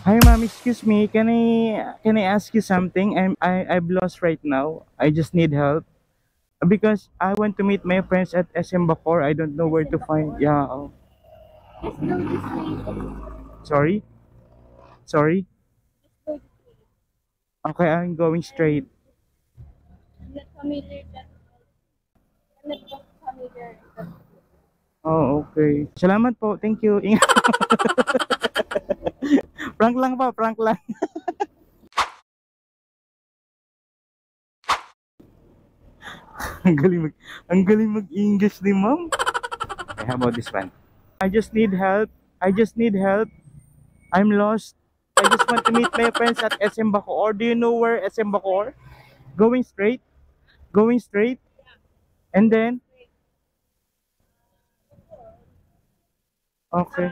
Hi ma'am, excuse me. Can I ask you something? I've lost right now. I just need help because I want to meet my friends at SM Bacor. I don't know where to find. Yeah. Oh. Just go this way. Sorry. Sorry. Just go this way. Okay, I'm going straight. I'm not familiar that. I'm not familiar that. Oh, okay. Salamat po. Thank you. Prank lang po, prank lang. ang galing mag ang galing mag-English ni ma'am. Okay, how about this one? I just need help. I just need help. I'm lost. I just want to meet my friends at SM Bacoor. Do you know where SM Bacoor? Going straight. Going straight. And then, okay.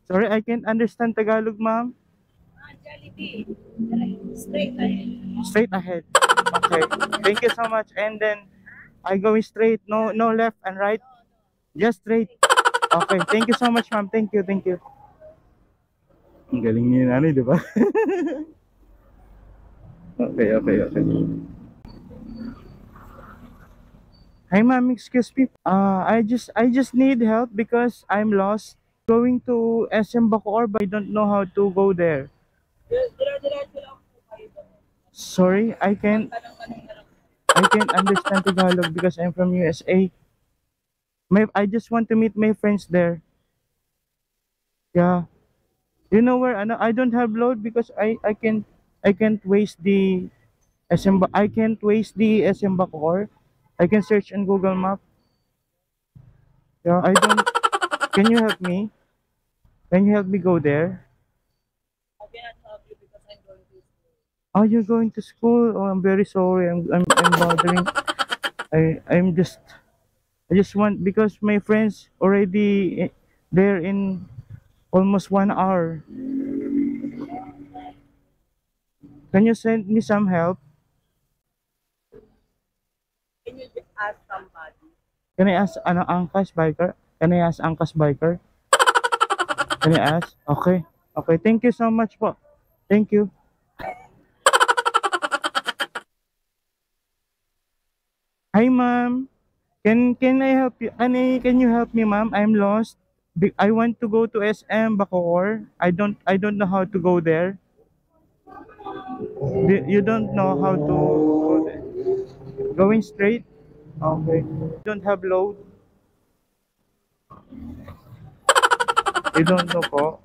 Sorry, I can't understand Tagalog, ma'am. Jollibee. Straight ahead. Straight ahead. Okay. Thank you so much. And then, I going straight. No, no left and right. Just straight. Okay. Thank you so much, ma'am. Thank you. Thank you. Ang galing niya nanay, di ba? Okay, okay, okay. Hi, ma'am. Excuse me. I just need help because I'm lost. Going to SM Bacoor, but I don't know how to go there. Dire-diretso lang po kayo doon. Sorry, Tanong-tanong na lang. I can't understand Tagalog because I'm from USA. I just want to meet my friends there. Yeah. You know where I don't have load because I can't waste the I can't waste the SM Bacoor. I can search on Google Map. Yeah, I don't. Can you help me? Can you help me go there? I cannot help you because I'm going to school. Oh, you're going to school. Oh, I'm very sorry. I'm bothering. I just want because my friends already there in almost 1 hour. Can you send me some help? Can you just ask somebody? Can I ask Angkas biker? Can I ask Angkas biker? Can I ask? Okay. Okay. Thank you so much po. Thank you. Hi, ma'am. Can I help you? Can you help me, ma'am? I'm lost. I want to go to SM Bacoor. I don't know how to go there. You don't know how to go there. Going straight? Okay. Don't have load. You don't know po.